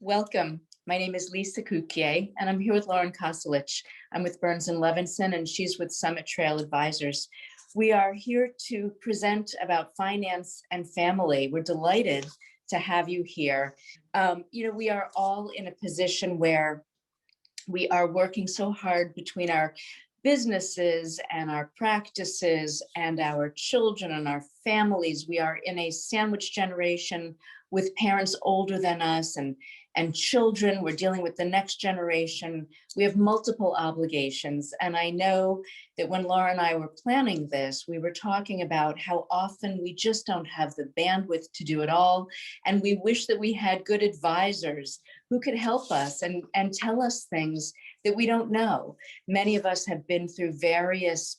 Welcome. My name is Lisa Cukier, and I'm here with Lauren Cosulich. I'm with Burns Levinson, and she's with Summit Trail Advisors. We are here to present about finance and family. We're delighted to have you here. We are all in a position where we are working so hard between our businesses and our practices and our children and our families. We are in a sandwich generation with parents older than us and children. We're dealing with the next generation. We have multiple obligations. And I know that when Laura and I were planning this, we were talking about how often we just don't have the bandwidth to do it all. And we wish that we had good advisors who could help us and tell us things that we don't know. Many of us have been through various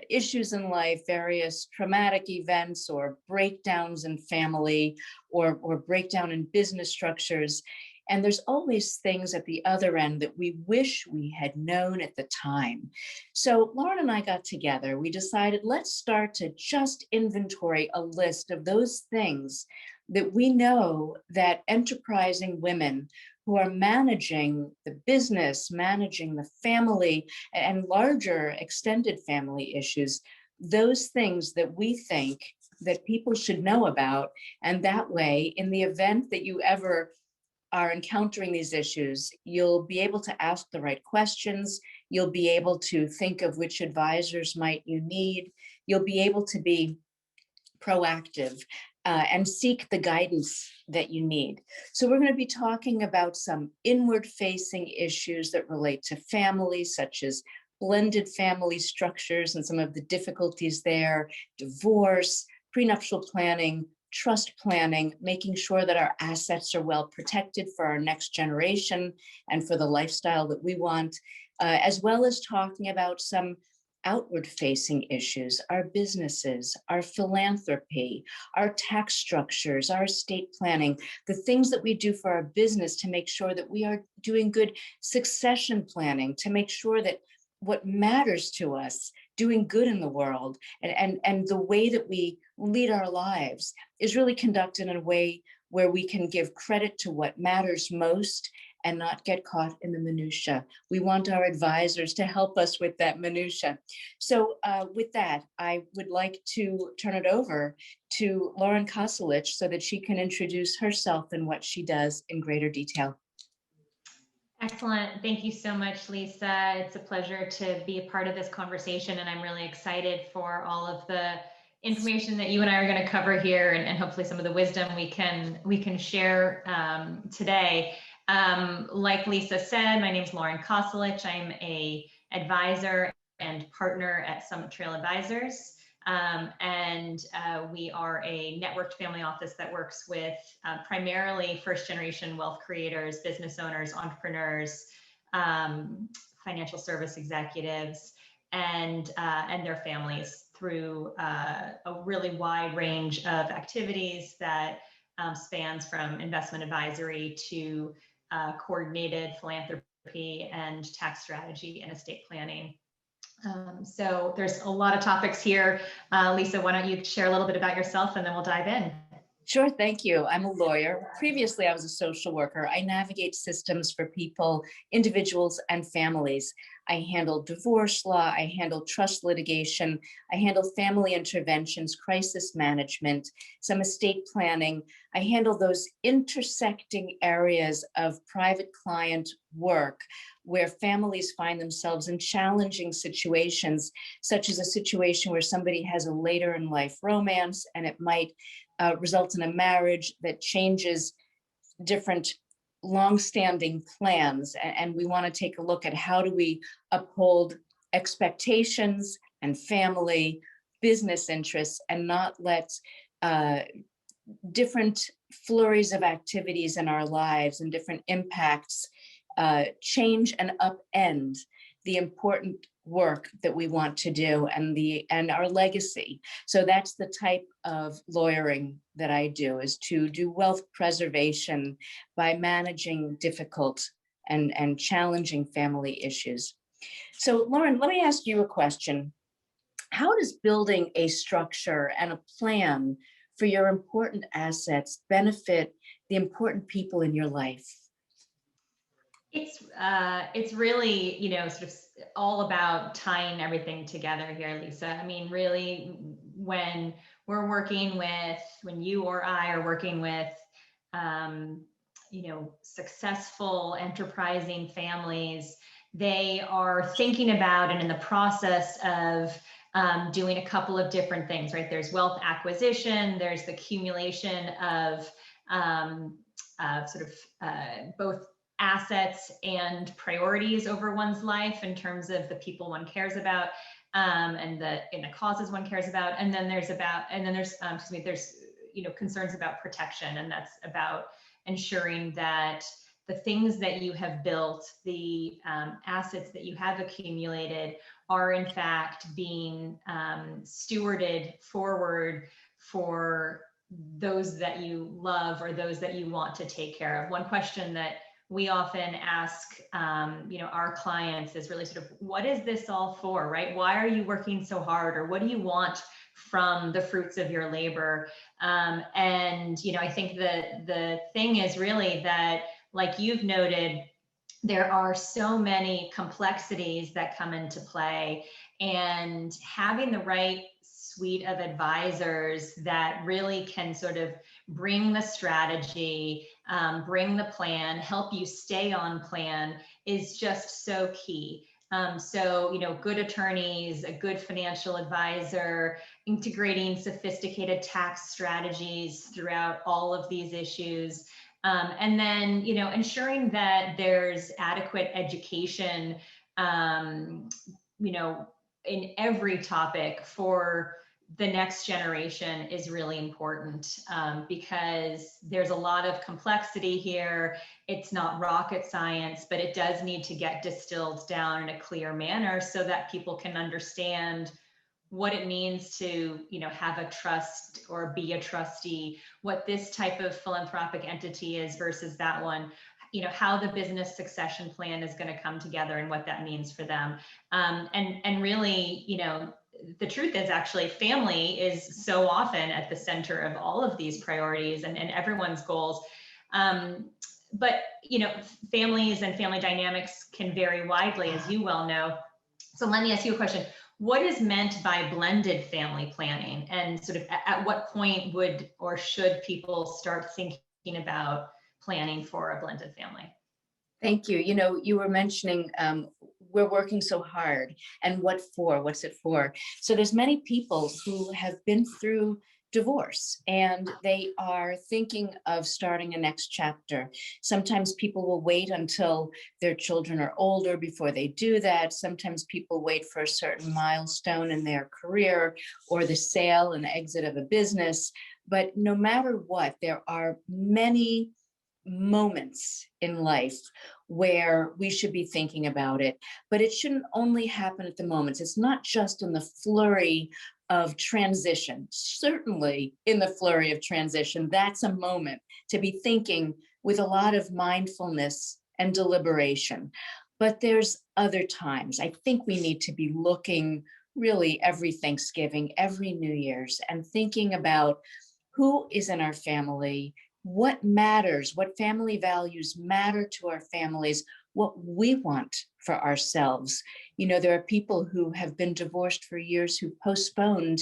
issues in life, various traumatic events or breakdowns in family or breakdown in business structures. And there's always things at the other end that we wish we had known at the time. So Lauren and I got together. We decided, let's start to just inventory a list of those things that we know that enterprising women who are managing the business, managing the family, and larger extended family issues, those things that we think that people should know about. And that way, in the event that you ever are encountering these issues, you'll be able to ask the right questions. You'll be able to think of which advisors might you need. You'll be able to be proactive and seek the guidance that you need. So we're going to be talking about some inward-facing issues that relate to families, such as blended family structures and some of the difficulties there, divorce, prenuptial planning, trust planning, making sure that our assets are well protected for our next generation and for the lifestyle that we want, as well as talking about some outward-facing issues, our businesses, our philanthropy, our tax structures, our estate planning, the things that we do for our business to make sure that we are doing good succession planning, to make sure that what matters to us, doing good in the world, and the way that we lead our lives is really conducted in a way where we can give credit to what matters most and not get caught in the minutia. We want our advisors to help us with that minutia. So with that, I would like to turn it over to Lauren Cosulich so that she can introduce herself and what she does in greater detail. Excellent. Thank you so much, Lisa. It's a pleasure to be a part of this conversation, and I'm really excited for all of the information that you and I are going to cover here, and hopefully some of the wisdom we can share today. Like Lisa said, my name is Lauren Cosulich. I'm an advisor and partner at Summit Trail Advisors. We are a networked family office that works with primarily first-generation wealth creators, business owners, entrepreneurs, financial service executives, and their families through a really wide range of activities that spans from investment advisory to coordinated philanthropy and tax strategy and estate planning. So there's a lot of topics here. Lisa, why don't you share a little bit about yourself and then we'll dive in. Sure, thank you. I'm a lawyer. Previously, I was a social worker. I navigate systems for people, individuals, and families. I handle divorce law, I handle trust litigation, I handle family interventions, crisis management, some estate planning. I handle those intersecting areas of private client work where families find themselves in challenging situations, such as a situation where somebody has a later in life romance and it might result in a marriage that changes different long-standing plans. And we want to take a look at how do we uphold expectations and family, business interests, and not let different flurries of activities in our lives and different impacts change and upend the important work that we want to do and our legacy. So that's the type of lawyering that I do, is to do wealth preservation by managing difficult and challenging family issues. So Lauren, let me ask you a question. How does building a structure and a plan for your important assets benefit the important people in your life? It's really, sort of all about tying everything together here, Lisa. I mean, really, when when you or I are working with, successful, enterprising families, they are thinking about and in the process of doing a couple of different things, right? There's wealth acquisition, there's the accumulation of sort of both assets and priorities over one's life in terms of the people one cares about, and the causes one cares about, and then there's concerns about protection, and that's about ensuring that the things that you have built, the assets that you have accumulated, are in fact being stewarded forward for those that you love or those that you want to take care of. One question that we often ask, our clients is really sort of, what is this all for, right? Why are you working so hard, or what do you want from the fruits of your labor? And I think the thing is really that, like you've noted, there are so many complexities that come into play, and having the right suite of advisors that really can sort of bring the strategy, bring the plan, help you stay on plan is just so key. So, good attorneys, a good financial advisor, integrating sophisticated tax strategies throughout all of these issues. And then, ensuring that there's adequate education, in every topic for the next generation is really important, because there's a lot of complexity here. It's not rocket science, but it does need to get distilled down in a clear manner so that people can understand what it means to, have a trust or be a trustee, what this type of philanthropic entity is versus that one, how the business succession plan is going to come together and what that means for them. And really, the truth is actually family is so often at the center of all of these priorities and everyone's goals. But, families and family dynamics can vary widely, as you well know. So let me ask you a question. What is meant by blended family planning, and sort of at what point would or should people start thinking about planning for a blended family? Thank you. You were mentioning we're working so hard, and what for? What's it for? So there's many people who have been through divorce and they are thinking of starting a next chapter. Sometimes people will wait until their children are older before they do that. Sometimes people wait for a certain milestone in their career or the sale and exit of a business. But no matter what, there are many moments in life where we should be thinking about it, but it shouldn't only happen at the moments. It's not just in the flurry of transition. Certainly in the flurry of transition, that's a moment to be thinking with a lot of mindfulness and deliberation. But there's other times. I think we need to be looking really every Thanksgiving, every New Year's, and thinking about who is in our family, what matters, what family values matter to our families, what we want for ourselves. There are people who have been divorced for years who postponed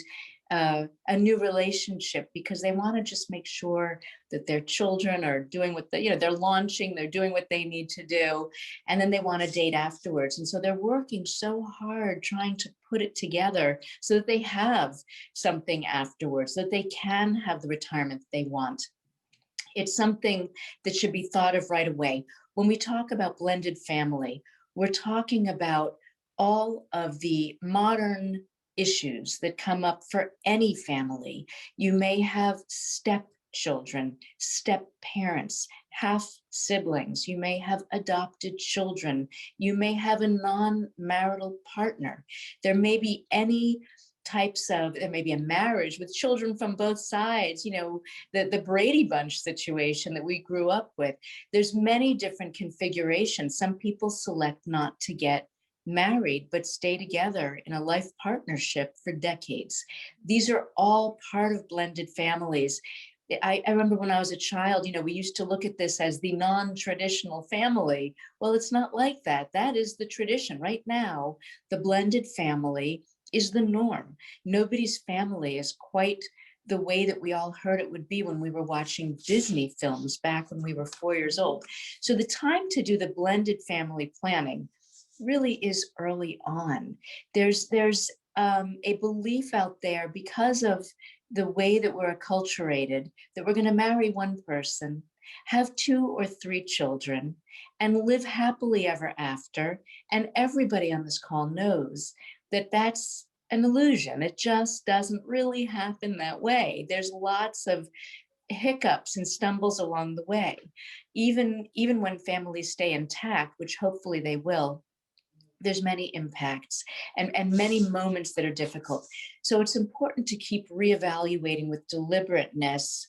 a new relationship because they want to just make sure that their children are doing what they're launching, they're doing what they need to do, and then they want to date afterwards. And so they're working so hard trying to put it together so that they have something afterwards, so that they can have the retirement that they want. It's something that should be thought of right away. When we talk about blended family, we're talking about all of the modern issues that come up for any family. You may have stepchildren, step parents, half siblings. You may have adopted children. You may have a non-marital partner. There may be any types of, there may be a marriage with children from both sides, the Brady Bunch situation that we grew up with. There's many different configurations. Some people select not to get married, but stay together in a life partnership for decades. These are all part of blended families. I remember when I was a child, we used to look at this as the non-traditional family. Well, it's not like that. That is the tradition. Right now, the blended family is the norm. Nobody's family is quite the way that we all heard it would be when we were watching Disney films back when we were 4 years old. So the time to do the blended family planning really is early on. There's a belief out there, because of the way that we're acculturated, that we're going to marry one person, have 2 or 3 children, and live happily ever after. And everybody on this call knows that that's an illusion. It just doesn't really happen that way. There's lots of hiccups and stumbles along the way. Even when families stay intact, which hopefully they will, there's many impacts and many moments that are difficult. So it's important to keep reevaluating with deliberateness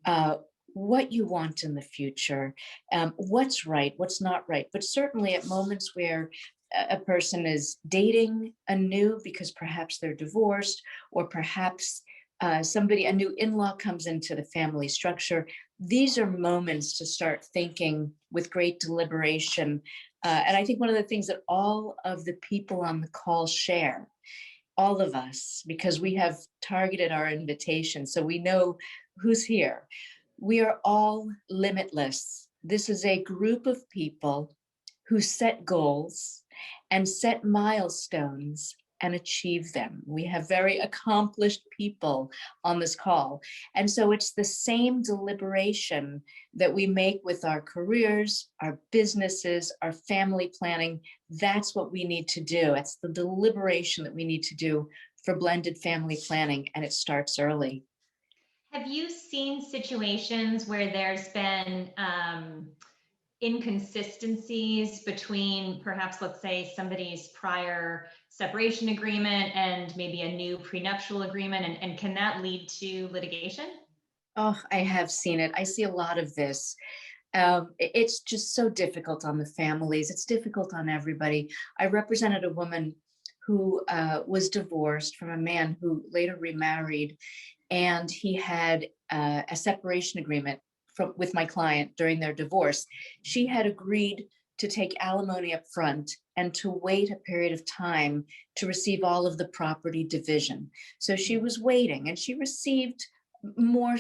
uh, what you want in the future, what's right, what's not right. But certainly at moments where a person is dating anew because perhaps they're divorced, or perhaps a new in-law comes into the family structure, these are moments to start thinking with great deliberation. And I think one of the things that all of the people on the call share, all of us, because we have targeted our invitation, so we know who's here. We are all limitless. This is a group of people who set goals and set milestones and achieve them. We have very accomplished people on this call. And so it's the same deliberation that we make with our careers, our businesses, our family planning. That's what we need to do. It's the deliberation that we need to do for blended family planning, and it starts early. Have you seen situations where there's been inconsistencies between perhaps, let's say, somebody's prior separation agreement and maybe a new prenuptial agreement, and can that lead to litigation? Oh, I have seen it. I see a lot of this. It's just so difficult on the families. It's difficult on everybody. I represented a woman who was divorced from a man who later remarried, and he had a separation agreement with my client during their divorce. She had agreed to take alimony up front and to wait a period of time to receive all of the property division. So she was waiting, and she received more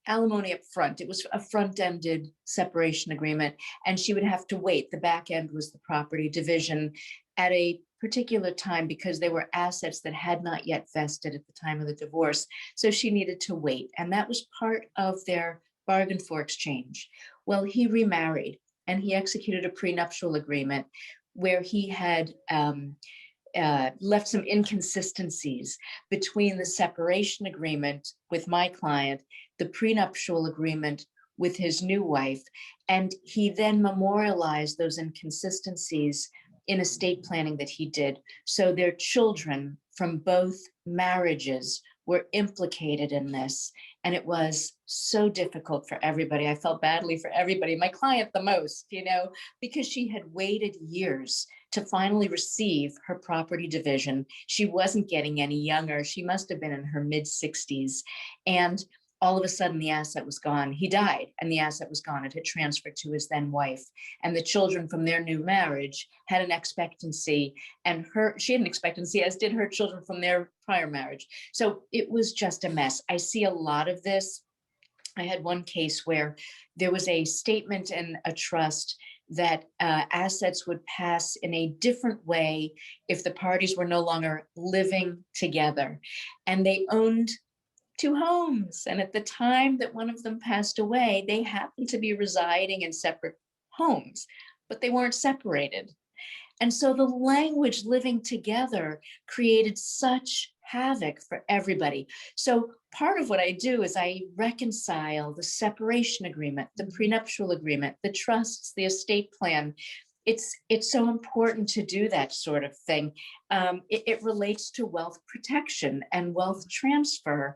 alimony up front. It was a front-ended separation agreement, and she would have to wait. The back end was the property division at a particular time because there were assets that had not yet vested at the time of the divorce. So she needed to wait. And that was part of their bargain for exchange. Well, he remarried, and he executed a prenuptial agreement where he had left some inconsistencies between the separation agreement with my client, the prenuptial agreement with his new wife, and he then memorialized those inconsistencies in estate planning that he did. So their children from both marriages were implicated in this. And it was so difficult for everybody. I felt badly for everybody, my client the most, because she had waited years to finally receive her property division. She wasn't getting any younger. She must have been in her mid-60s. And all of a sudden the asset was gone. He died and the asset was gone. It had transferred to his then wife. And the children from their new marriage had an expectancy, and she had an expectancy, as did her children from their prior marriage. So it was just a mess. I see a lot of this. I had one case where there was a statement in a trust that assets would pass in a different way if the parties were no longer living together. And they owned 2 homes. And at the time that one of them passed away, they happened to be residing in separate homes, but they weren't separated. And so the language living together created such havoc for everybody. So part of what I do is I reconcile the separation agreement, the prenuptial agreement, the trusts, the estate plan. It's so important to do that sort of thing. It relates to wealth protection and wealth transfer.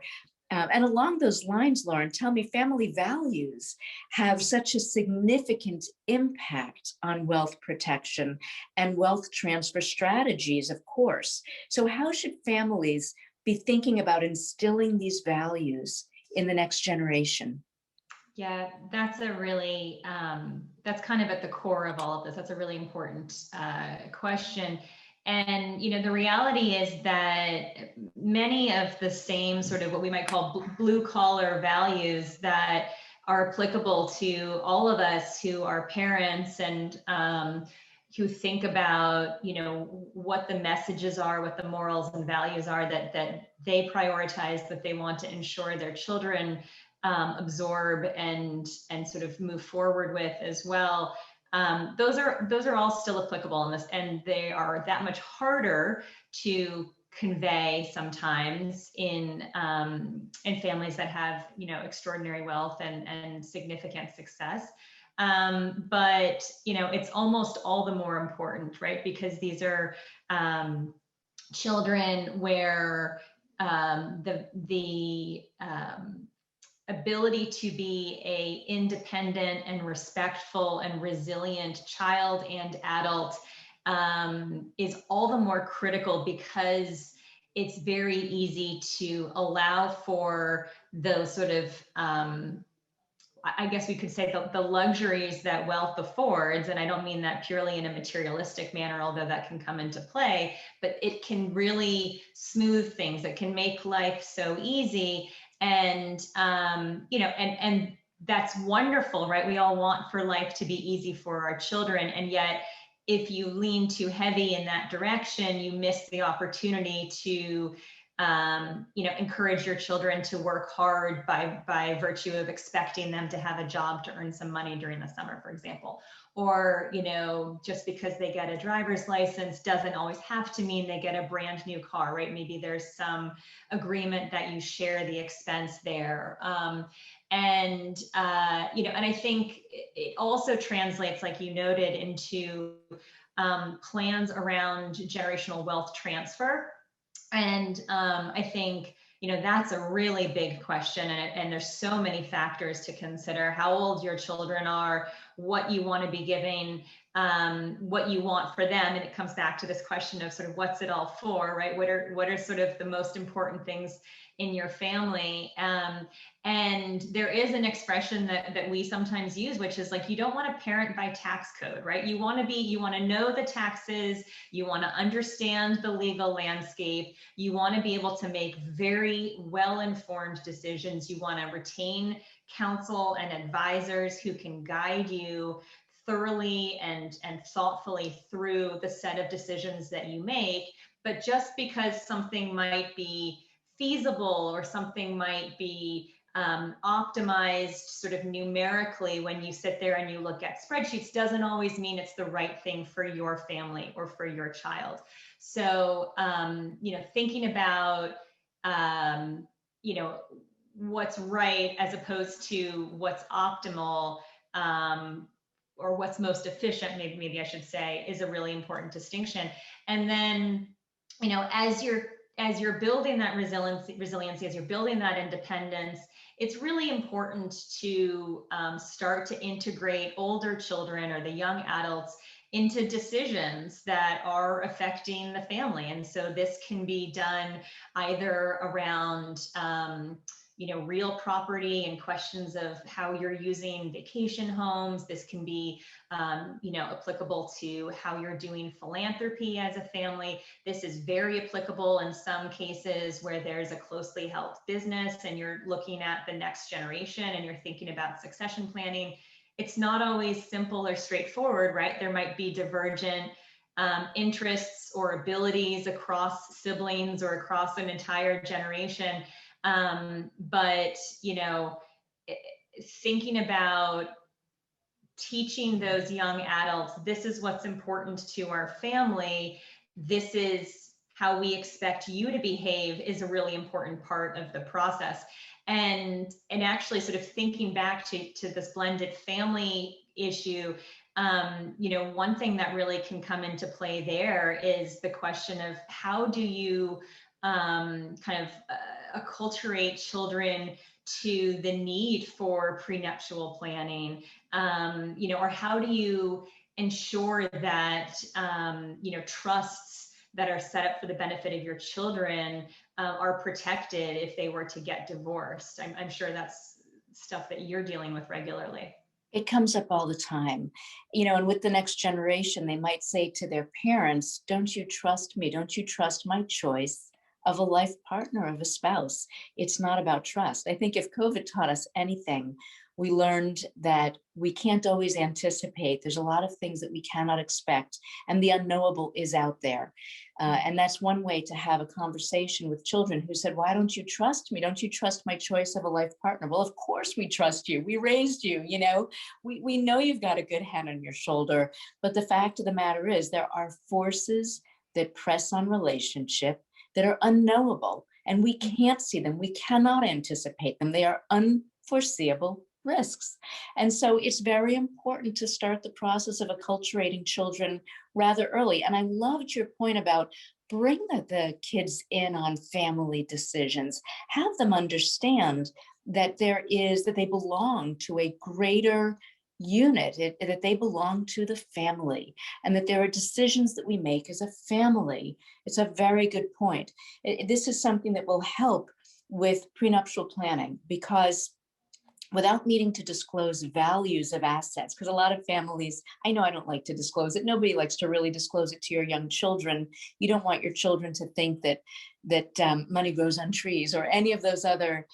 And along those lines, Lauren, tell me, family values have such a significant impact on wealth protection and wealth transfer strategies, of course. So how should families be thinking about instilling these values in the next generation? Yeah, that's a really, that's kind of at the core of all of this. That's a really important question. And, the reality is that many of the same sort of what we might call blue collar values that are applicable to all of us who are parents and who think about, what the messages are, what the morals and values are that they prioritize, that they want to ensure their children absorb and sort of move forward with as well. Those are all still applicable in this, and they are that much harder to convey sometimes in families that have extraordinary wealth and significant success. But it's almost all the more important, right? Because these are children where the ability to be a independent and respectful and resilient child and adult is all the more critical, because it's very easy to allow for those sort of I guess we could say the luxuries that wealth affords, and I don't mean that purely in a materialistic manner, although that can come into play, but it can really smooth things. It can make life so easy. And, and that's wonderful, right? We all want for life to be easy for our children. And yet, if you lean too heavy in that direction, you miss the opportunity to encourage your children to work hard by virtue of expecting them to have a job to earn some money during the summer, for example. Or, just because they get a driver's license doesn't always have to mean they get a brand new car, right? Maybe there's some agreement that you share the expense there. And I think it also translates, like you noted, into plans around generational wealth transfer. And I think, that's a really big question, and there's so many factors to consider: how old your children are, what you want to be giving, what you want for them. And it comes back to this question of sort of what's it all for, right? What are sort of the most important things in your family? And there is an expression that we sometimes use, which is like, you don't want to parent by tax code, right? You want to know the taxes, you want to understand the legal landscape, you want to be able to make very well-informed decisions, you want to retain counsel and advisors who can guide you thoroughly and thoughtfully through the set of decisions that you make. But just because something might be feasible or something might be optimized sort of numerically when you sit there and you look at spreadsheets doesn't always mean it's the right thing for your family or for your child. So, thinking about, what's right as opposed to what's optimal, or what's most efficient, maybe I should say, is a really important distinction. And then, as you're building that resiliency, as you're building that independence, it's really important to start to integrate older children or the young adults into decisions that are affecting the family. And so this can be done either around real property and questions of how you're using vacation homes. This can be, applicable to how you're doing philanthropy as a family. This is very applicable in some cases where there's a closely held business and you're looking at the next generation and you're thinking about succession planning. It's not always simple or straightforward, right? There might be divergent interests or abilities across siblings or across an entire generation. But, thinking about teaching those young adults, this is what's important to our family, this is how we expect you to behave, is a really important part of the process. And actually sort of thinking back to this blended family issue, one thing that really can come into play there is the question of how do you acculturate children to the need for prenuptial planning, or how do you ensure that, trusts that are set up for the benefit of your children are protected if they were to get divorced? I'm sure that's stuff that you're dealing with regularly. It comes up all the time, and with the next generation, they might say to their parents, don't you trust me? Don't you trust my choice of a life partner, of a spouse? It's not about trust. I think if COVID taught us anything, we learned that we can't always anticipate. There's a lot of things that we cannot expect, and the unknowable is out there. And that's one way to have a conversation with children who said, why don't you trust me? Don't you trust my choice of a life partner? Well, of course we trust you. We raised you, we know you've got a good head on your shoulder. But the fact of the matter is there are forces that press on relationship that are unknowable, and we can't see them. We cannot anticipate them. They are unforeseeable risks. And so it's very important to start the process of acculturating children rather early. And I loved your point about bring the kids in on family decisions, have them understand that that they belong to a greater unit, that they belong to the family, and that there are decisions that we make as a family. It's a very good point. This is something that will help with prenuptial planning, because without needing to disclose values of assets, because a lot of families, I know I don't like to disclose it. Nobody likes to really disclose it to your young children. You don't want your children to think that money grows on trees or any of those other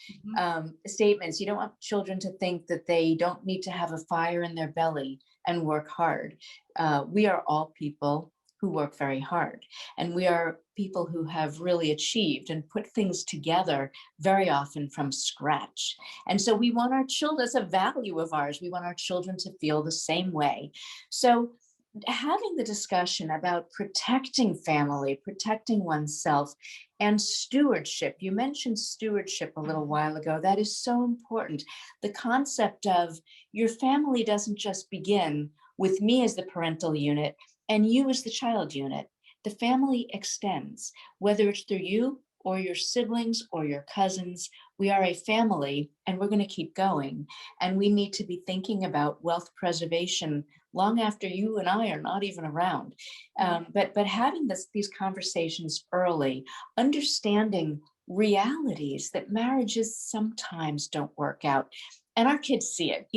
statements. You don't want children to think that they don't need to have a fire in their belly and work hard. We are all people who work very hard, and we are people who have really achieved and put things together very often from scratch. And so we want our children, it's a value of ours, we want our children to feel the same way. So having the discussion about protecting family, protecting oneself, and stewardship. You mentioned stewardship a little while ago. That is so important. The concept of your family doesn't just begin with me as the parental unit and you as the child unit. The family extends, whether it's through you or your siblings or your cousins. We are a family, and we're going to keep going. And we need to be thinking about wealth preservation long after you and I are not even around. But having these conversations early, understanding realities that marriages sometimes don't work out. And our kids see it.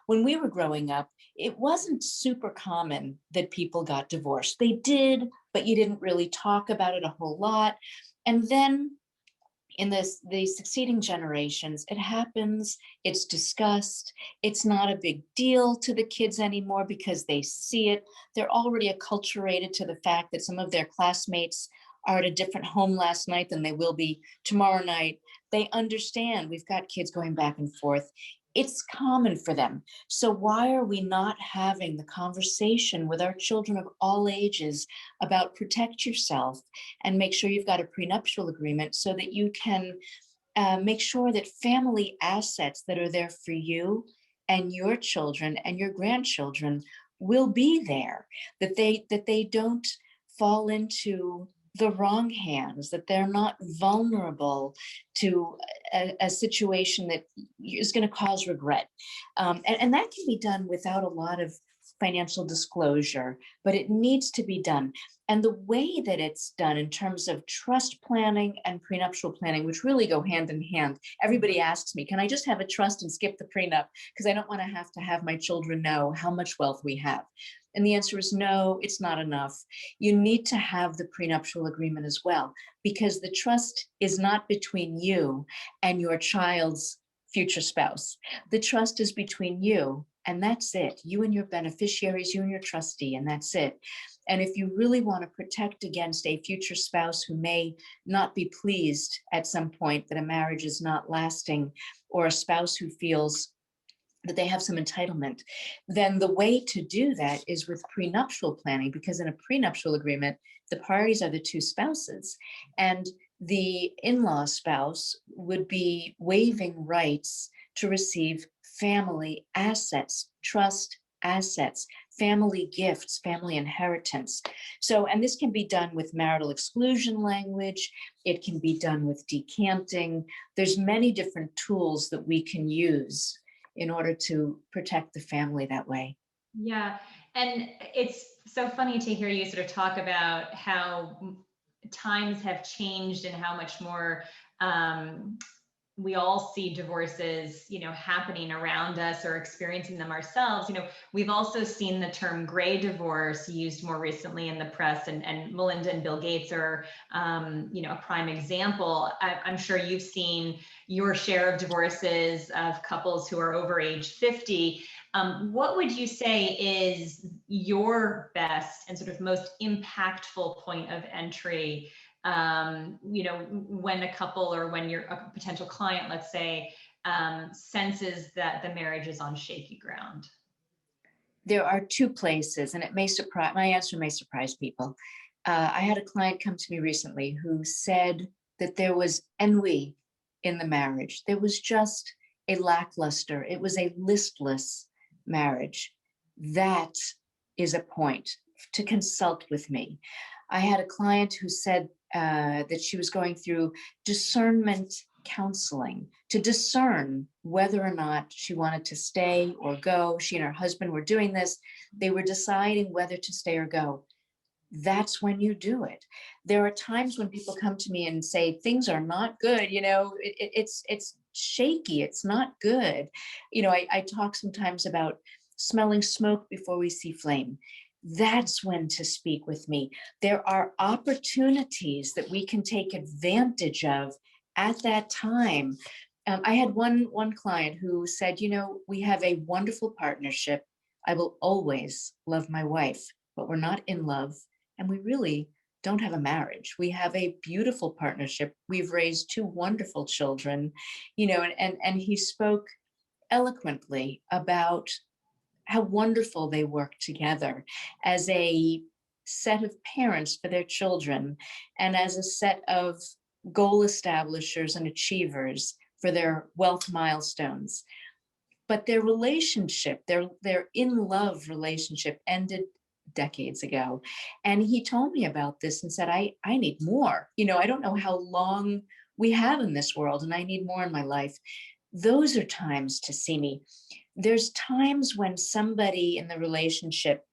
When we were growing up, it wasn't super common that people got divorced. They did, but you didn't really talk about it a whole lot. And then in the succeeding generations, it happens, it's discussed, it's not a big deal to the kids anymore because they see it. They're already acculturated to the fact that some of their classmates are at a different home last night than they will be tomorrow night. They understand we've got kids going back and forth. It's common for them. So why are we not having the conversation with our children of all ages about protect yourself and make sure you've got a prenuptial agreement so that you can make sure that family assets that are there for you and your children and your grandchildren will be there, that they don't fall into the wrong hands, that they're not vulnerable to a situation that is going to cause regret. And that can be done without a lot of financial disclosure, but it needs to be done. And the way that it's done in terms of trust planning and prenuptial planning, which really go hand in hand. Everybody asks me, can I just have a trust and skip the prenup? Because I don't want to have my children know how much wealth we have. And the answer is no, it's not enough. You need to have the prenuptial agreement as well, because the trust is not between you and your child's future spouse. The trust is between you, and that's it. You and your beneficiaries, you and your trustee, and that's it. And if you really want to protect against a future spouse who may not be pleased at some point that a marriage is not lasting, or a spouse who feels that they have some entitlement, then the way to do that is with prenuptial planning, because in a prenuptial agreement, the parties are the two spouses, and the in-law spouse would be waiving rights to receive family assets, trust assets, family gifts, family inheritance. So, and this can be done with marital exclusion language. It can be done with decanting. There's many different tools that we can use in order to protect the family that way. Yeah. And it's so funny to hear you sort of talk about how times have changed and how much more we all see divorces, happening around us or experiencing them ourselves. We've also seen the term gray divorce used more recently in the press, and Melinda and Bill Gates are, a prime example. I'm sure you've seen your share of divorces of couples who are over age 50. What would you say is your best and sort of most impactful point of entry when a couple or when you're a potential client, let's say, senses that the marriage is on shaky ground? There are two places, and my answer may surprise people. I had a client come to me recently who said that there was ennui in the marriage. There was just a lackluster, it was a listless marriage. That is a point to consult with me. I had a client who said that she was going through discernment counseling to discern whether or not she wanted to stay or go. She and her husband were doing this. They were deciding whether to stay or go. That's when you do it. There are times when people come to me and say things are not good. It's shaky. It's not good. I talk sometimes about smelling smoke before we see flame. That's when to speak with me. There are opportunities that we can take advantage of at that time. I had one client who said, we have a wonderful partnership. I will always love my wife, but we're not in love, and we really don't have a marriage. We have a beautiful partnership. We've raised two wonderful children, and he spoke eloquently about how wonderful they work together as a set of parents for their children and as a set of goal establishers and achievers for their wealth milestones. But their relationship, their in-love relationship ended decades ago. And he told me about this and said, I need more. I don't know how long we have in this world, and I need more in my life. Those are times to see me. There's times when somebody in the relationship,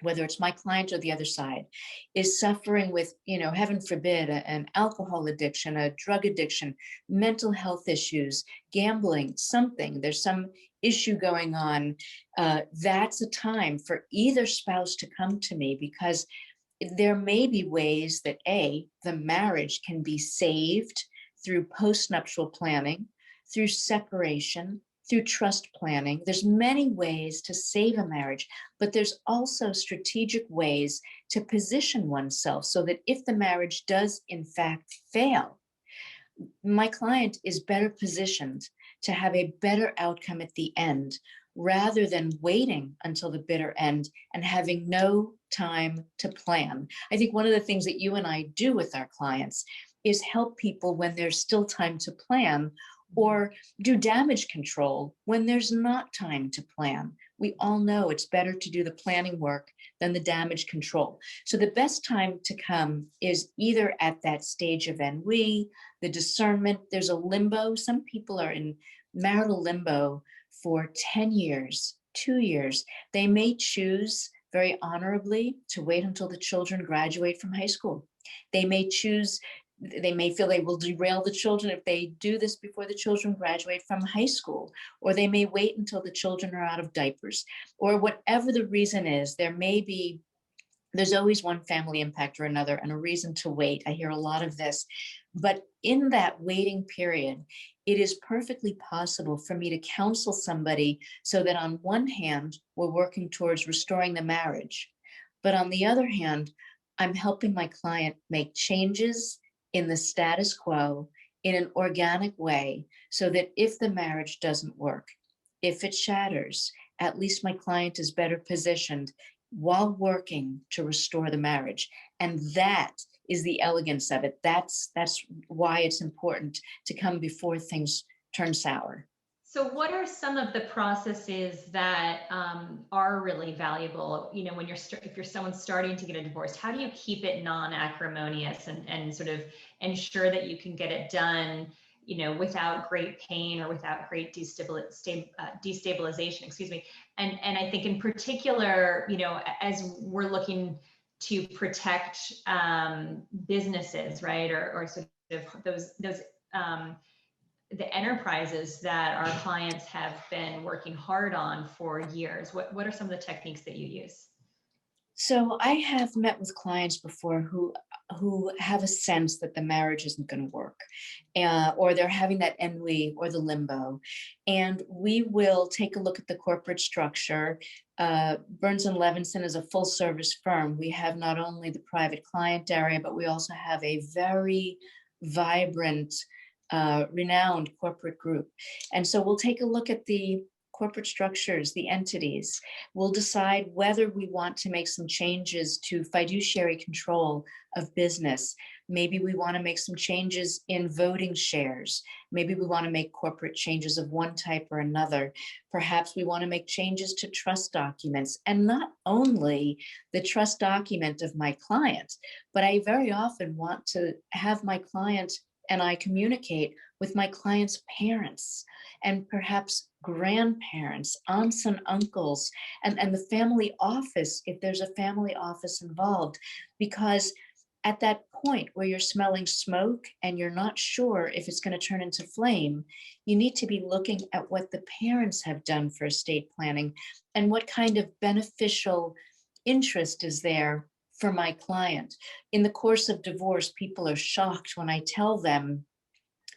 whether it's my client or the other side, is suffering with, heaven forbid, an alcohol addiction, a drug addiction, mental health issues, gambling, something. There's some issue going on. That's a time for either spouse to come to me, because there may be ways that the marriage can be saved through postnuptial planning, through separation, through trust planning. There's many ways to save a marriage, but there's also strategic ways to position oneself so that if the marriage does in fact fail, my client is better positioned to have a better outcome at the end, rather than waiting until the bitter end and having no time to plan. I think one of the things that you and I do with our clients is help people when there's still time to plan, or do damage control when there's not time to plan. We all know it's better to do the planning work than the damage control. So the best time to come is either at that stage of ennui, the discernment. There's a limbo. Some people are in marital limbo for 10 years, 2 years. They may choose very honorably to wait until the children graduate from high school. They may feel they will derail the children if they do this before the children graduate from high school, or they may wait until the children are out of diapers, or whatever the reason is. There's always one family impact or another and a reason to wait. I hear a lot of this, but in that waiting period, it is perfectly possible for me to counsel somebody so that on one hand, we're working towards restoring the marriage, but on the other hand, I'm helping my client make changes in the status quo in an organic way, so that if the marriage doesn't work, if it shatters, at least my client is better positioned while working to restore the marriage. And that is the elegance of it. That's why it's important to come before things turn sour. So what are some of the processes that are really valuable, when if you're someone starting to get a divorce? How do you keep it non-acrimonious and sort of ensure that you can get it done, without great pain or without great destabilization, excuse me. And I think in particular, as we're looking to protect businesses, right, or sort of those the enterprises that our clients have been working hard on for years, what are some of the techniques that you use? So I have met with clients before who have a sense that the marriage isn't going to work, or they're having that ennui or the limbo, and we will take a look at the corporate structure. Burns and Levinson is a full service firm. We have not only the private client area, but we also have a very vibrant, renowned corporate group. And so we'll take a look at the corporate structures, the entities. We'll decide whether we want to make some changes to fiduciary control of business. Maybe we want to make some changes in voting shares. Maybe we want to make corporate changes of one type or another. Perhaps we want to make changes to trust documents, and not only the trust document of my client, but I very often want to have my client and I communicate with my client's parents and perhaps grandparents, aunts and uncles, and the family office, if there's a family office involved. Because at that point where you're smelling smoke and you're not sure if it's going to turn into flame, you need to be looking at what the parents have done for estate planning and what kind of beneficial interest is there for my client. In the course of divorce, people are shocked when I tell them,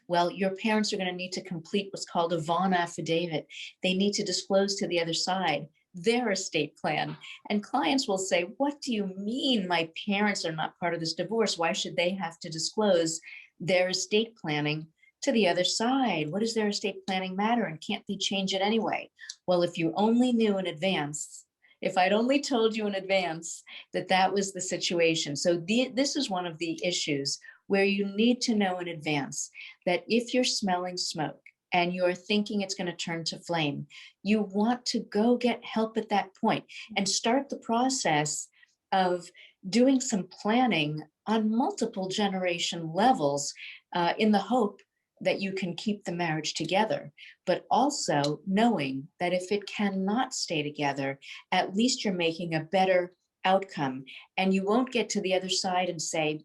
well, your parents are going to need to complete what's called a Vaughan affidavit. They need to disclose to the other side their estate plan. And clients will say, what do you mean my parents are not part of this divorce? Why should they have to disclose their estate planning to the other side? What does their estate planning matter? And can't they change it anyway? Well, if you only knew in advance, if I'd only told you in advance that that was the situation. So this is one of the issues where you need to know in advance that if you're smelling smoke and you're thinking it's going to turn to flame, you want to go get help at that point and start the process of doing some planning on multiple generation levels, in the hope that you can keep the marriage together, but also knowing that if it cannot stay together, at least you're making a better outcome. And you won't get to the other side and say,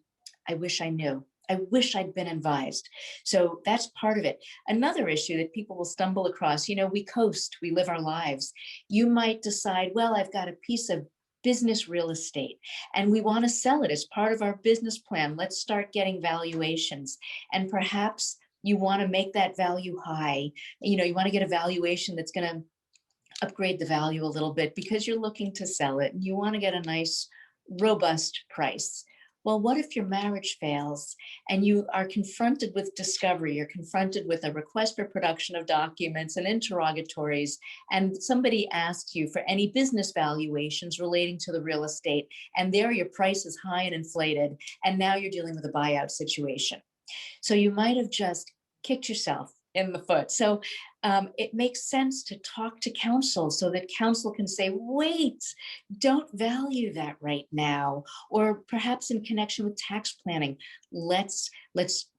I wish I knew. I wish I'd been advised. So that's part of it. Another issue that people will stumble across, we coast, we live our lives. You might decide, well, I've got a piece of business real estate and we want to sell it as part of our business plan. Let's start getting valuations. And perhaps you want to make that value high. You want to get a valuation that's going to upgrade the value a little bit because you're looking to sell it and you want to get a nice, robust price. Well, what if your marriage fails and you are confronted with discovery? You're confronted with a request for production of documents and interrogatories, and somebody asks you for any business valuations relating to the real estate, and there your price is high and inflated, and now you're dealing with a buyout situation. So you might have just kicked yourself in the foot. So it makes sense to talk to counsel so that counsel can say, wait, don't value that right now. Or perhaps in connection with tax planning, let's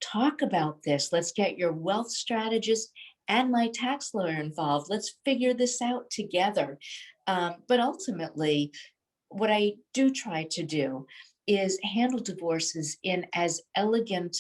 talk about this. Let's get your wealth strategist and my tax lawyer involved. Let's figure this out together. But ultimately, what I do try to do is handle divorces in as elegant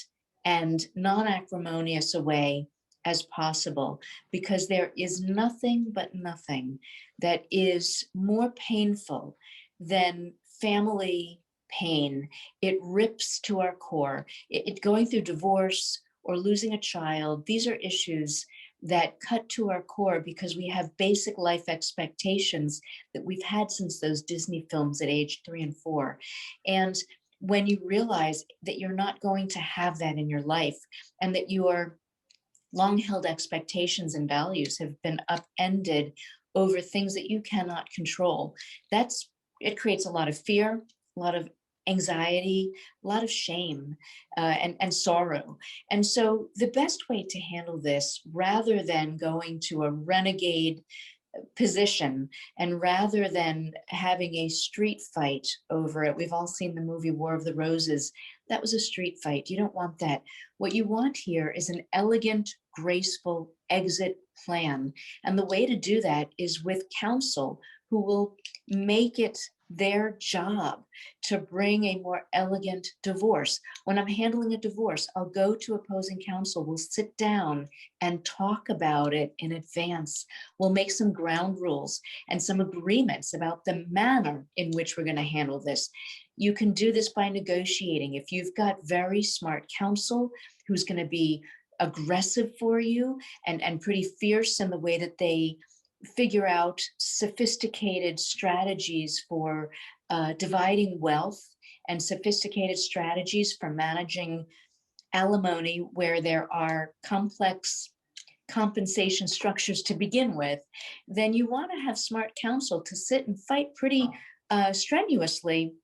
and non-acrimonious a way as possible, because there is nothing but nothing that is more painful than family pain. It rips to our core. It going through divorce or losing a child, these are issues that cut to our core because we have basic life expectations that we've had since those Disney films at age 3 and 4. And when you realize that you're not going to have that in your life and that your long-held expectations and values have been upended over things that you cannot control, it creates a lot of fear, a lot of anxiety, a lot of shame, and sorrow. And so the best way to handle this, rather than going to a renegade position. And rather than having a street fight over it, we've all seen the movie War of the Roses. That was a street fight. You don't want that. What you want here is an elegant, graceful exit plan. And the way to do that is with counsel who will make it their job to bring a more elegant divorce. When I'm handling a divorce, I'll go to opposing counsel, we'll sit down and talk about it in advance. We'll make some ground rules and some agreements about the manner in which we're going to handle this. You can do this by negotiating. If you've got very smart counsel who's going to be aggressive for you and pretty fierce in the way that they figure out sophisticated strategies for dividing wealth and sophisticated strategies for managing alimony where there are complex compensation structures to begin with, then you want to have smart counsel to sit and fight pretty strenuously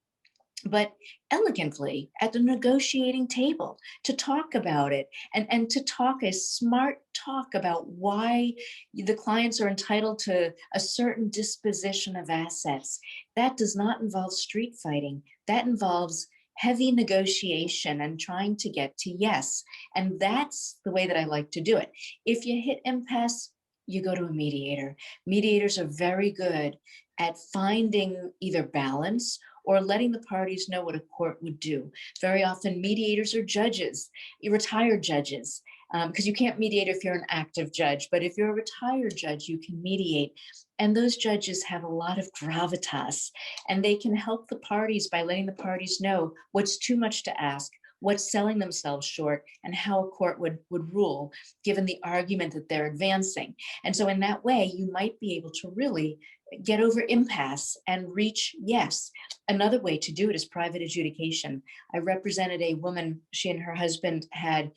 but elegantly at the negotiating table to talk about it and to talk a smart talk about why the clients are entitled to a certain disposition of assets. That does not involve street fighting. That involves heavy negotiation and trying to get to yes. And that's the way that I like to do it. If you hit impasse, you go to a mediator. Mediators are very good at finding either balance or letting the parties know what a court would do. Very often mediators are judges, retired judges, because you can't mediate if you're an active judge, but if you're a retired judge, you can mediate. And those judges have a lot of gravitas, and they can help the parties by letting the parties know what's too much to ask, what's selling themselves short, and how a court would rule, given the argument that they're advancing. And so in that way, you might be able to really get over impasse and reach yes. Another way to do it is private adjudication. I represented a woman, she and her husband had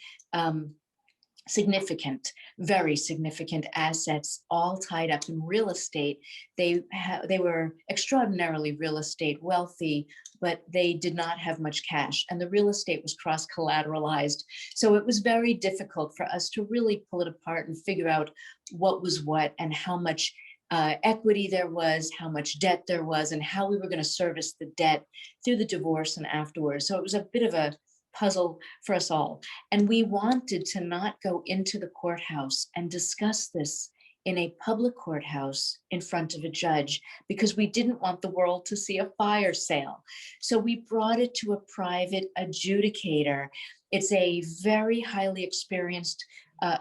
significant, very significant assets all tied up in real estate. They were extraordinarily real estate wealthy, but they did not have much cash, and the real estate was cross-collateralized. So it was very difficult for us to really pull it apart and figure out what was what and how much equity there was, how much debt there was, and how we were going to service the debt through the divorce and afterwards. So it was a bit of a puzzle for us all. And we wanted to not go into the courthouse and discuss this in a public courthouse in front of a judge, because we didn't want the world to see a fire sale. So we brought it to a private adjudicator. It's a very highly experienced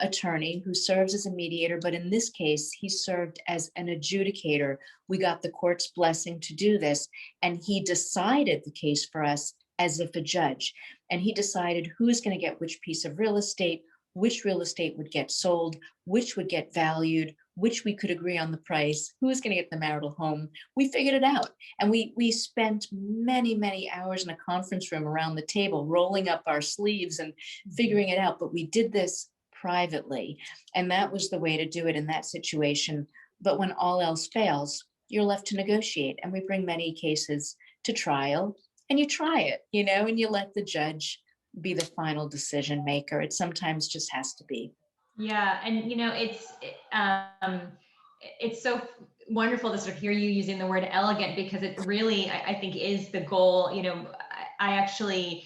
attorney who serves as a mediator, but in this case, he served as an adjudicator. We got the court's blessing to do this, and he decided the case for us as if a judge. And he decided who's going to get which piece of real estate, which real estate would get sold, which would get valued, which we could agree on the price, who's going to get the marital home. We figured it out. And we spent many, many hours in a conference room around the table, rolling up our sleeves and figuring it out. But we did this privately. And that was the way to do it in that situation. But when all else fails, you're left to negotiate. And we bring many cases to trial, and you try it, and you let the judge be the final decision maker. It sometimes just has to be. Yeah. And, it's so wonderful to sort of hear you using the word elegant, because it really, I think, is the goal. I actually,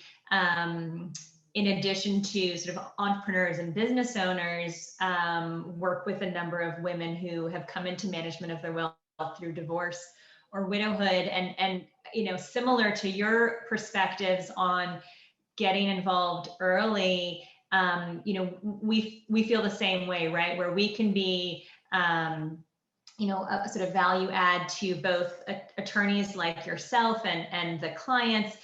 in addition to sort of entrepreneurs and business owners, work with a number of women who have come into management of their wealth through divorce or widowhood. And similar to your perspectives on getting involved early, we feel the same way, right? Where we can be, a sort of value add to both attorneys like yourself and the clients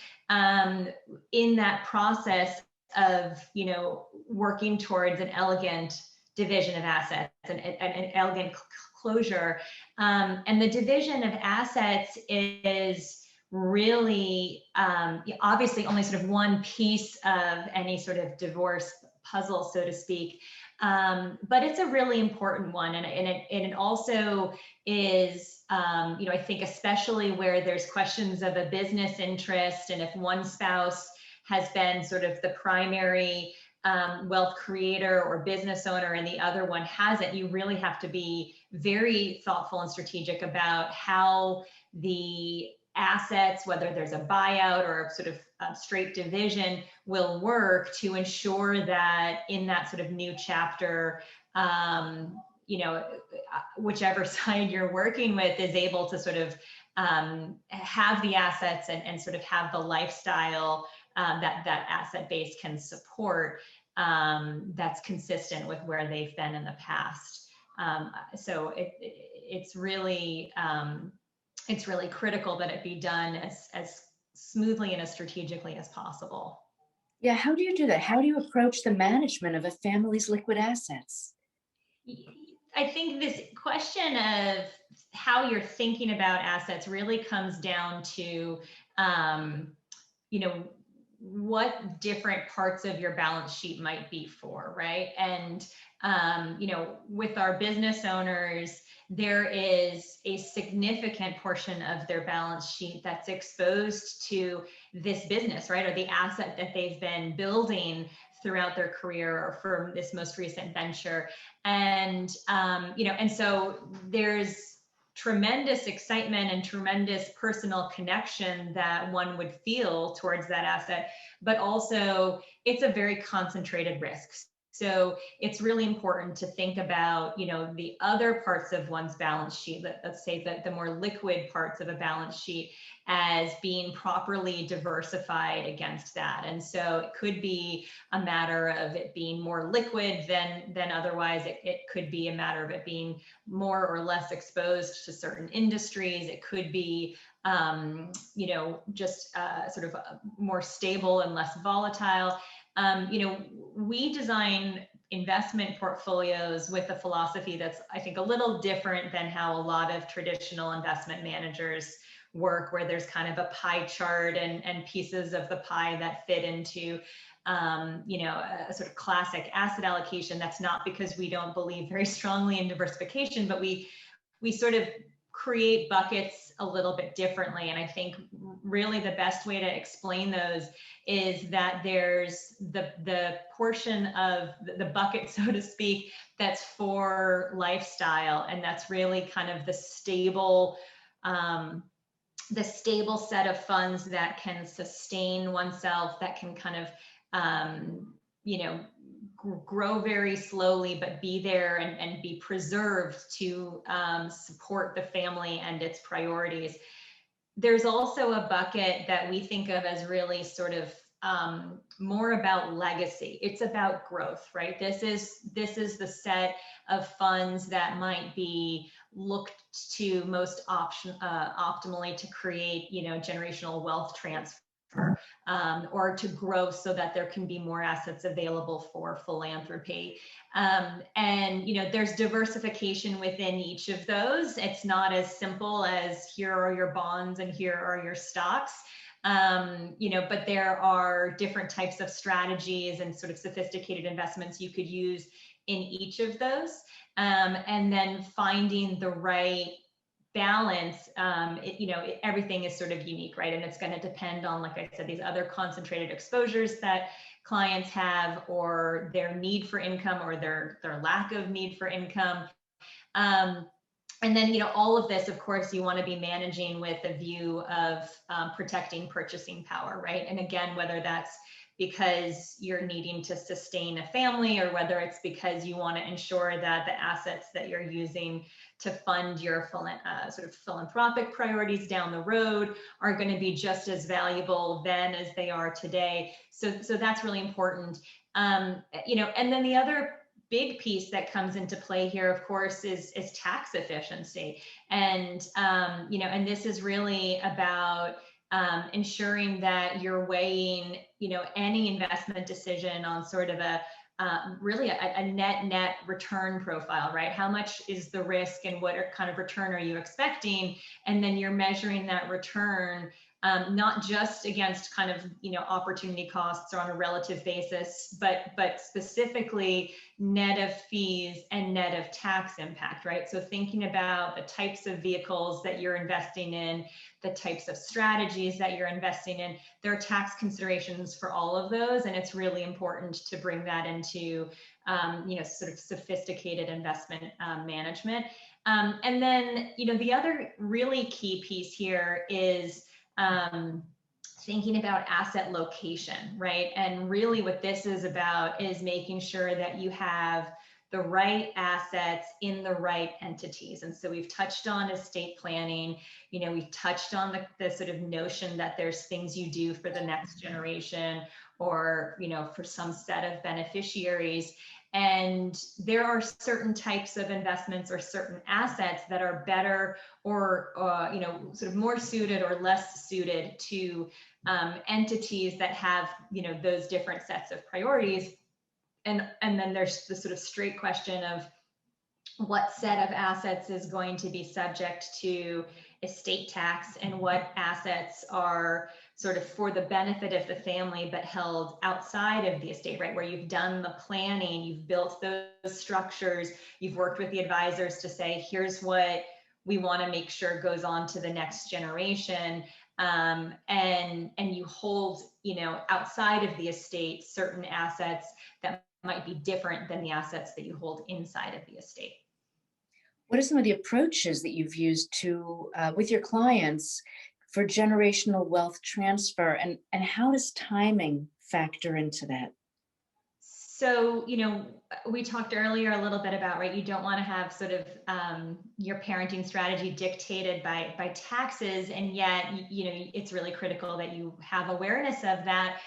in that process of, working towards an elegant division of assets and an elegant closure. And the division of assets is really obviously only sort of one piece of any sort of divorce puzzle, so to speak. But it's a really important one. And it also is, I think, especially where there's questions of a business interest, and if one spouse has been sort of the primary wealth creator or business owner and the other one hasn't, you really have to be very thoughtful and strategic about how the assets, whether there's a buyout or a sort of straight division, will work to ensure that in that sort of new chapter, whichever side you're working with is able to sort of have the assets and sort of have the lifestyle that asset base can support, that's consistent with where they've been in the past. So it's really critical that it be done as smoothly and as strategically as possible. Yeah, how do you do that? How do you approach the management of a family's liquid assets? I think this question of how you're thinking about assets really comes down to, what different parts of your balance sheet might be for, right? And, with our business owners, there is a significant portion of their balance sheet that's exposed to this business, right? Or the asset that they've been building throughout their career or for this most recent venture. And, and so there's tremendous excitement and tremendous personal connection that one would feel towards that asset, but also it's a very concentrated risk. So it's really important to think about, the other parts of one's balance sheet, let's say that the more liquid parts of a balance sheet, as being properly diversified against that. And so it could be a matter of it being more liquid than otherwise. It could be a matter of it being more or less exposed to certain industries. It could be, just sort of more stable and less volatile. We design investment portfolios with a philosophy that's, I think, a little different than how a lot of traditional investment managers work, where there's kind of a pie chart and pieces of the pie that fit into, a sort of classic asset allocation. That's not because we don't believe very strongly in diversification, but we sort of create buckets a little bit differently. And I think really the best way to explain those is that there's the portion of the bucket, so to speak, that's for lifestyle. And that's really kind of the stable set of funds that can sustain oneself, that can kind of, grow very slowly, but be there and be preserved to support the family and its priorities. There's also a bucket that we think of as really sort of more about legacy. It's about growth, right? This is the set of funds that might be looked to most optimally to create, generational wealth transfer. Or to grow so that there can be more assets available for philanthropy. And, there's diversification within each of those. It's not as simple as here are your bonds and here are your stocks. But there are different types of strategies and sort of sophisticated investments you could use in each of those. And then finding the right balance, everything is sort of unique, right? And it's going to depend on, like I said, these other concentrated exposures that clients have, or their need for income, or their lack of need for income. And then, all of this, of course, you want to be managing with a view of protecting purchasing power, right? And again, whether that's because you're needing to sustain a family, or whether it's because you want to ensure that the assets that you're using to fund your sort of philanthropic priorities down the road are going to be just as valuable then as they are today. So that's really important. And then the other big piece that comes into play here, of course, is tax efficiency. And, and this is really about ensuring that you're weighing, any investment decision on sort of really a net return profile, right? How much is the risk and what kind of return are you expecting? And then you're measuring that return, not just against kind of, opportunity costs or on a relative basis, but specifically net of fees and net of tax impact, right? So thinking about the types of vehicles that you're investing in, the types of strategies that you're investing in, there are tax considerations for all of those. And it's really important to bring that into, sort of sophisticated investment management. And then, the other really key piece here is thinking about asset location, right? And really what this is about is making sure that you have the right assets in the right entities. And so we've touched on estate planning, we've touched on the sort of notion that there's things you do for the next generation or, for some set of beneficiaries. And there are certain types of investments or certain assets that are better or sort of more suited or less suited to entities that have, those different sets of priorities. And then there's the sort of straight question of what set of assets is going to be subject to estate tax and what assets are sort of for the benefit of the family but held outside of the estate, right? Where you've done the planning, you've built those structures, you've worked with the advisors to say, here's what we want to make sure goes on to the next generation. And you hold, outside of the estate, certain assets that might be different than the assets that you hold inside of the estate. What are some of the approaches that you've used to with your clients for generational wealth transfer, and how does timing factor into that? So, we talked earlier a little bit about, right, you don't want to have sort of your parenting strategy dictated by taxes, and yet, it's really critical that you have awareness of that.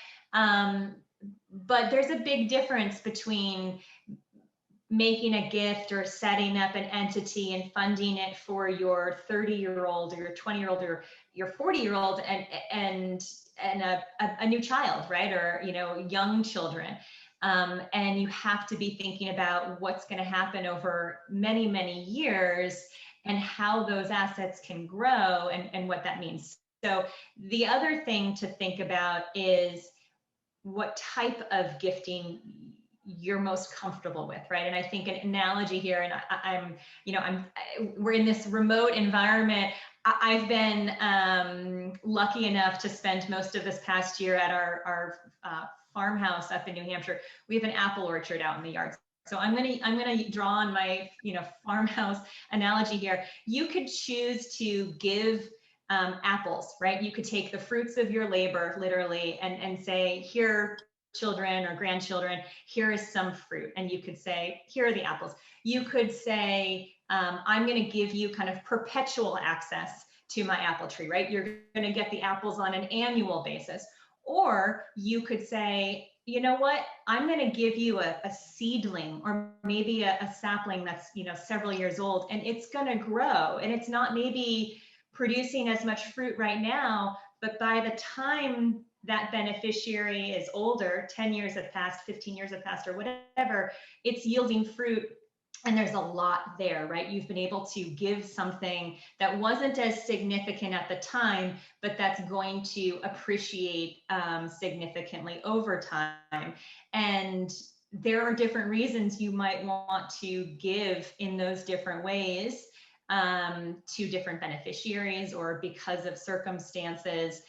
But there's a big difference between making a gift or setting up an entity and funding it for your 30-year-old or your 20-year-old or your 40-year-old and a new child, right? Or, young children. And you have to be thinking about what's going to happen over many, many years and how those assets can grow and what that means. So the other thing to think about is what type of gifting you're most comfortable with, right? And I think an analogy here, and we're in this remote environment. I've been lucky enough to spend most of this past year at our farmhouse up in New Hampshire. We have an apple orchard out in the yard. So I'm gonna draw on my farmhouse analogy here. You could choose to give apples, right? You could take the fruits of your labor, literally, and say, here, children or grandchildren, here is some fruit. And you could say, here are the apples. You could say, I'm going to give you kind of perpetual access to my apple tree, right? You're going to get the apples on an annual basis. Or you could say, you know what, I'm going to give you a seedling or maybe a sapling that's, several years old, and it's going to grow, and it's not maybe producing as much fruit right now, but by the time that beneficiary is older, 10 years have passed, 15 years have passed, or whatever, it's yielding fruit. And there's a lot there, right? You've been able to give something that wasn't as significant at the time, but that's going to appreciate significantly over time. And there are different reasons you might want to give in those different ways to different beneficiaries or because of circumstances.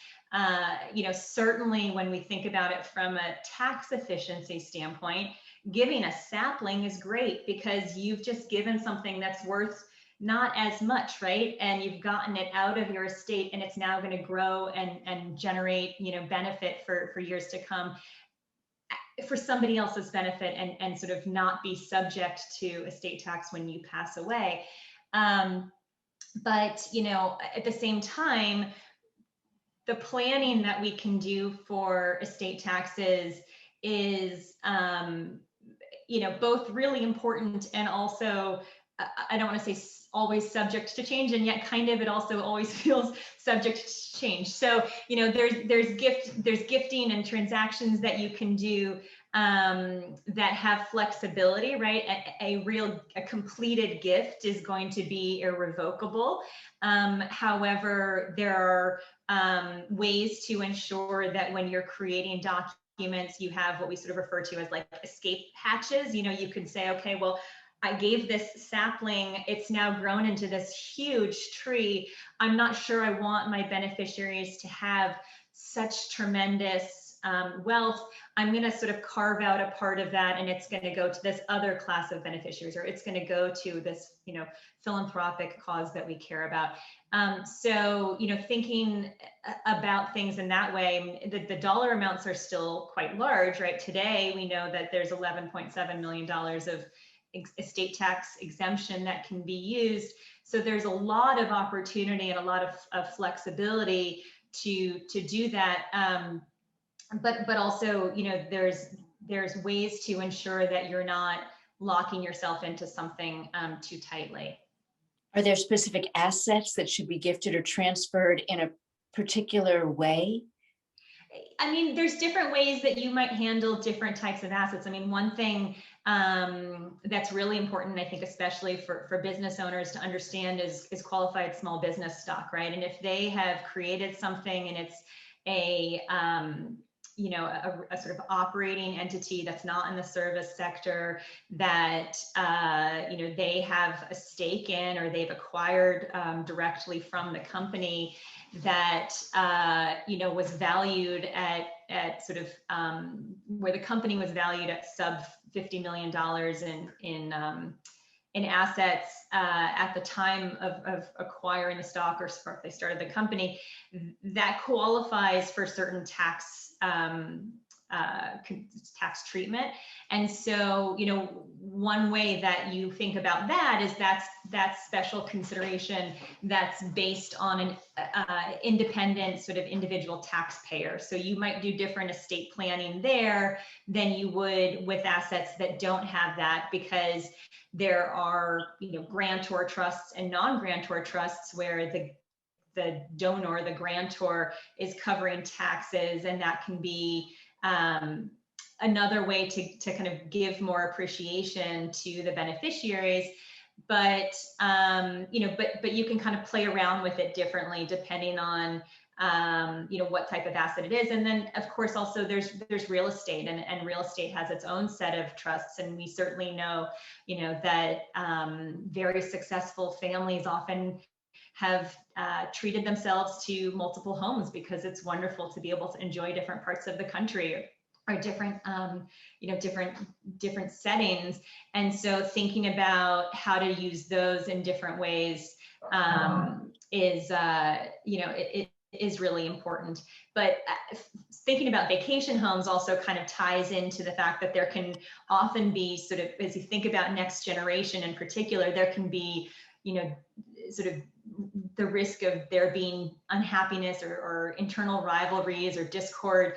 Certainly when we think about it from a tax efficiency standpoint, giving a sapling is great because you've just given something that's worth not as much, right? And you've gotten it out of your estate, and it's now going to grow and generate, benefit for years to come for somebody else's benefit and sort of not be subject to estate tax when you pass away. But, at the same time, the planning that we can do for estate taxes is, both really important and also, I don't want to say always subject to change, and yet kind of it also always feels subject to change. So, there's gifting and transactions that you can do that have flexibility, right? A completed gift is going to be irrevocable. However, there are ways to ensure that when you're creating documents, you have what we sort of refer to as like escape hatches. You could say, okay, well, I gave this sapling, it's now grown into this huge tree. I'm not sure I want my beneficiaries to have such tremendous wealth, I'm going to sort of carve out a part of that, and it's going to go to this other class of beneficiaries, or it's going to go to this, philanthropic cause that we care about. So, thinking about things in that way, the dollar amounts are still quite large, right? Today, we know that there's $11.7 million of estate tax exemption that can be used. So there's a lot of opportunity and a lot of flexibility to do that. But also, there's ways to ensure that you're not locking yourself into something too tightly. Are there specific assets that should be gifted or transferred in a particular way? I mean, there's different ways that you might handle different types of assets. I mean, one thing that's really important, I think, especially for business owners to understand is qualified small business stock, right? And if they have created something and it's a sort of operating entity that's not in the service sector, that they have a stake in, or they've acquired directly from the company, that was valued at sort of where the company was valued at sub $50 million in assets at the time of acquiring the stock, or if they started the company, that qualifies for certain tax treatment. And so, one way that you think about that is that's special consideration that's based on an independent sort of individual taxpayer. So you might do different estate planning there than you would with assets that don't have that, because there are, grantor trusts and non-grantor trusts where the donor, the grantor, is covering taxes, and that can be another way to kind of give more appreciation to the beneficiaries. But but you can kind of play around with it differently depending on what type of asset it is. And then, of course, also there's real estate, and real estate has its own set of trusts. And we certainly know, that very successful families often have treated themselves to multiple homes, because it's wonderful to be able to enjoy different parts of the country, or different, different settings. And so thinking about how to use those in different ways is really important. But thinking about vacation homes also kind of ties into the fact that there can often be sort of, as you think about next generation in particular, there can be, sort of the risk of there being unhappiness or internal rivalries or discord.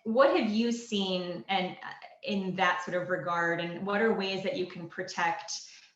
What have you seen and in that sort of regard, and what are ways that you can protect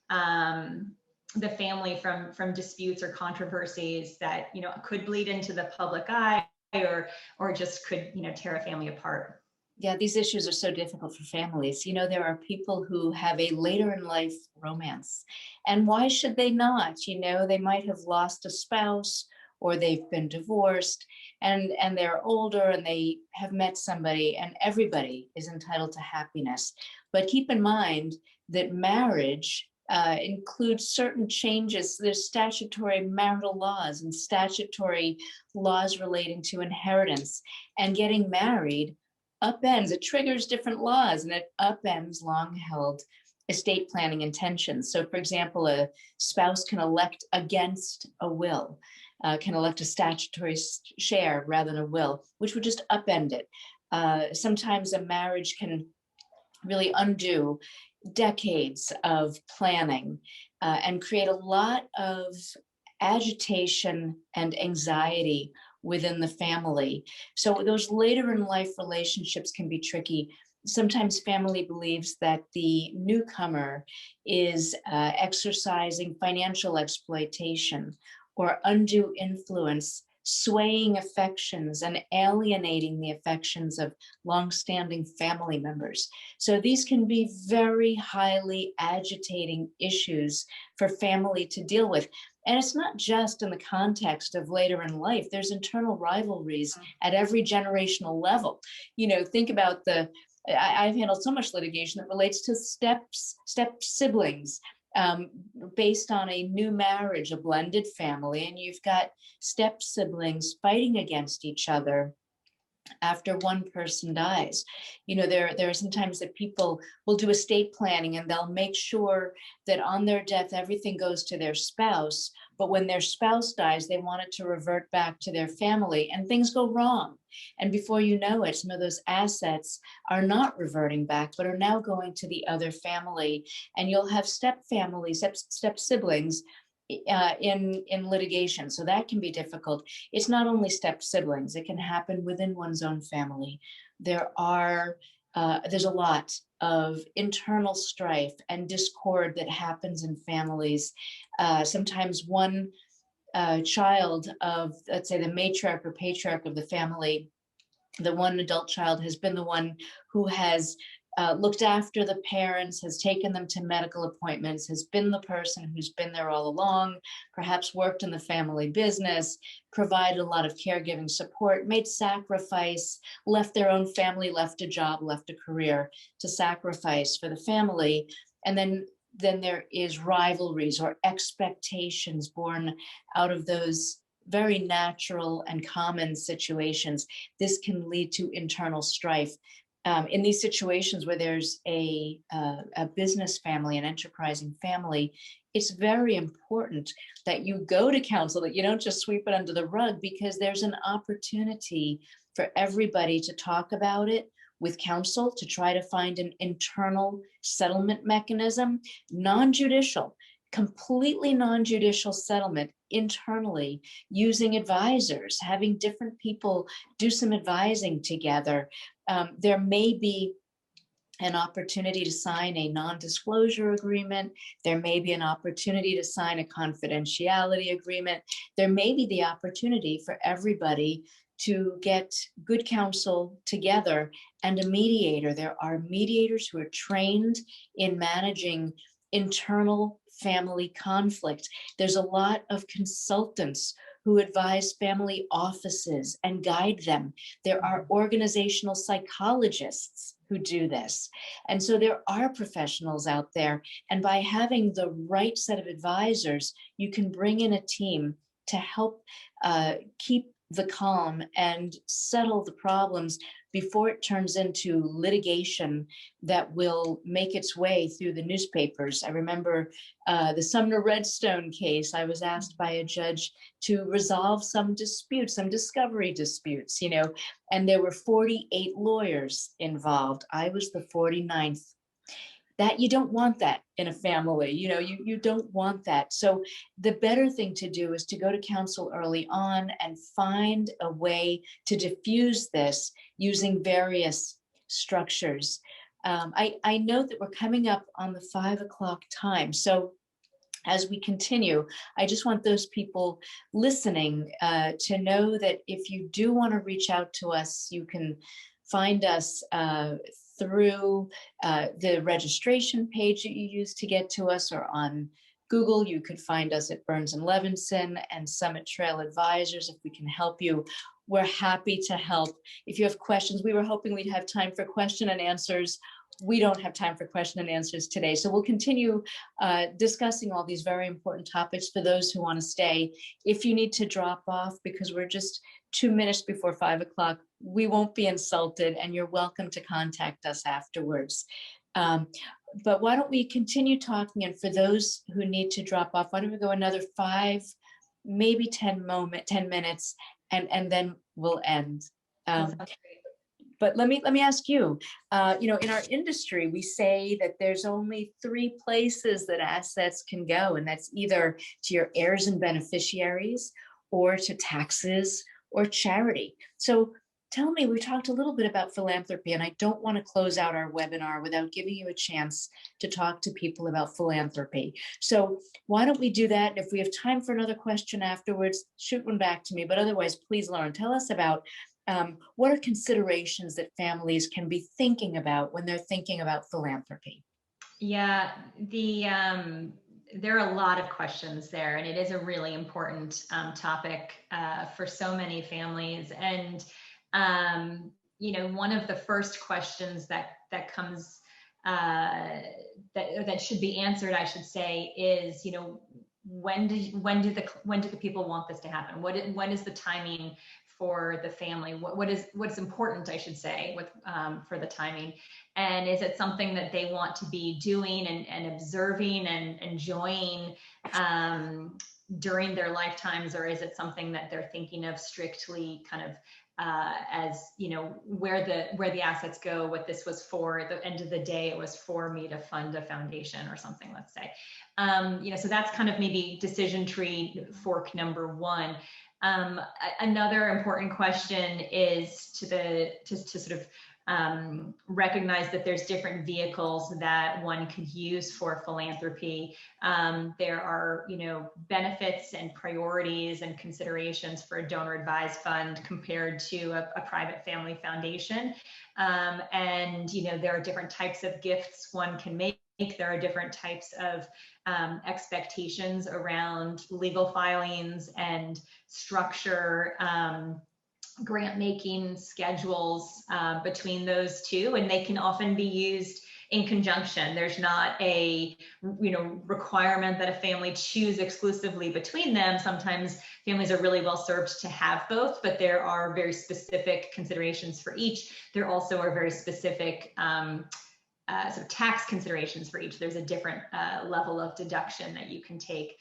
the family from disputes or controversies that could bleed into the public eye, or just could tear a family apart? Yeah, these issues are so difficult for families. There are people who have a later in life romance, and why should they not? They might have lost a spouse, or they've been divorced, and they're older, and they have met somebody, and everybody is entitled to happiness. But keep in mind that marriage includes certain changes. There's statutory marital laws and statutory laws relating to inheritance, and getting married upends, it triggers different laws, and it upends long-held estate planning intentions. So, for example, a spouse can elect against a will, can elect a statutory share rather than a will, which would just upend it. Sometimes a marriage can really undo decades of planning and create a lot of agitation and anxiety within the family. So those later in life relationships can be tricky. Sometimes family believes that the newcomer is exercising financial exploitation or undue influence, swaying affections and alienating the affections of longstanding family members. So these can be very highly agitating issues for family to deal with. And it's not just in the context of later in life. There's internal rivalries at every generational level. Think about I've handled so much litigation that relates to step siblings based on a new marriage, a blended family, and you've got step siblings fighting against each other after one person dies. There are sometimes that people will do estate planning and they'll make sure that on their death, everything goes to their spouse. But when their spouse dies, they want it to revert back to their family, and things go wrong. And before you know it, some of those assets are not reverting back, but are now going to the other family. And you'll have step families, step siblings in litigation. So that can be difficult. It's not only step siblings, it can happen within one's own family. There's a lot of internal strife and discord that happens in families. Sometimes one child of, let's say, the matriarch or patriarch of the family, the one adult child, has been the one who has looked after the parents, has taken them to medical appointments, has been the person who's been there all along, perhaps worked in the family business, provided a lot of caregiving support, made sacrifice, left their own family, left a job, left a career to sacrifice for the family. And then there is rivalries or expectations born out of those very natural and common situations. This can lead to internal strife. In these situations where there's a business family, an enterprising family, it's very important that you go to counsel, that you don't just sweep it under the rug, because there's an opportunity for everybody to talk about it with counsel, to try to find an internal settlement mechanism, non-judicial, completely non-judicial settlement internally, using advisors, having different people do some advising together. There may be an opportunity to sign a non-disclosure agreement. There may be an opportunity to sign a confidentiality agreement. There may be the opportunity for everybody to get good counsel together and a mediator. There are mediators who are trained in managing internal family conflict. There's a lot of consultants who advise family offices and guide them. There are organizational psychologists who do this. And so there are professionals out there. And by having the right set of advisors, you can bring in a team to help keep the calm and settle the problems before it turns into litigation that will make its way through the newspapers. I remember the Sumner Redstone case. I was asked by a judge to resolve some disputes, some discovery disputes, and there were 48 lawyers involved. I was the 49th. That you don't want that in a family, you don't want that. So the better thing to do is to go to counsel early on and find a way to diffuse this using various structures. I note that we're coming up on the 5 o'clock time. So as we continue, I just want those people listening to know that if you do want to reach out to us, you can find us through the registration page that you use to get to us, or on Google. You could find us at Burns and Levinson and Summit Trail Advisors. If we can help you, we're happy to help. If you have questions, we were hoping we'd have time for question and answers. We don't have time for question and answers today. So we'll continue discussing all these very important topics for those who want to stay. If you need to drop off because we're just 2 minutes before 5 o'clock, we won't be insulted, and you're welcome to contact us afterwards. But why don't we continue talking? And for those who need to drop off, why don't we go another 5, maybe 10 minutes, and then we'll end. But let me ask you, in our industry, we say that there's only 3 places that assets can go, and that's either to your heirs and beneficiaries, or to taxes, or charity. So tell me, we talked a little bit about philanthropy, and I don't want to close out our webinar without giving you a chance to talk to people about philanthropy. So why don't we do that? And if we have time for another question afterwards, shoot one back to me. But otherwise, please, Lauren, tell us about what are considerations that families can be thinking about when they're thinking about philanthropy? Yeah, there are a lot of questions there, and it is a really important topic for so many families. And one of the first questions that comes that should be answered, I should say, is when do the people want this to happen? When is the timing for the family? What's important, I should say, for the timing? And is it something that they want to be doing and observing and enjoying during their lifetimes, or is it something that they're thinking of strictly kind of as, you know, where the assets go, what this was for? At the end of the day, it was for me to fund a foundation or something, let's say. You know, so that's kind of maybe decision tree fork number one. Another important question is to sort of recognize that there's different vehicles that one could use for philanthropy. There are, you know, benefits and priorities and considerations for a donor advised fund compared to a private family foundation. And, you know, there are different types of gifts one can make. There are different types of expectations around legal filings and structure, grant making schedules between those two, and they can often be used in conjunction. There's not a, you know, requirement that a family choose exclusively between them. Sometimes families are really well served to have both, but there are very specific considerations for each. There also are very specific sort of tax considerations for each. There's a different level of deduction that you can take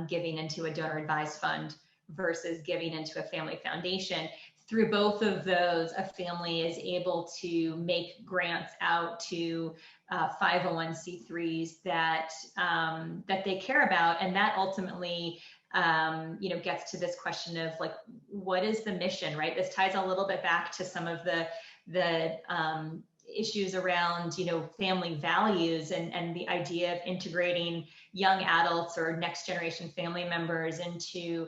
giving into a donor advised fund versus giving into a family foundation. Through both of those, a family is able to make grants out to 501c3s that that they care about, and that ultimately, you know, gets to this question of like, what is the mission, right? This ties a little bit back to some of the issues around, you know, family values and the idea of integrating young adults or next generation family members into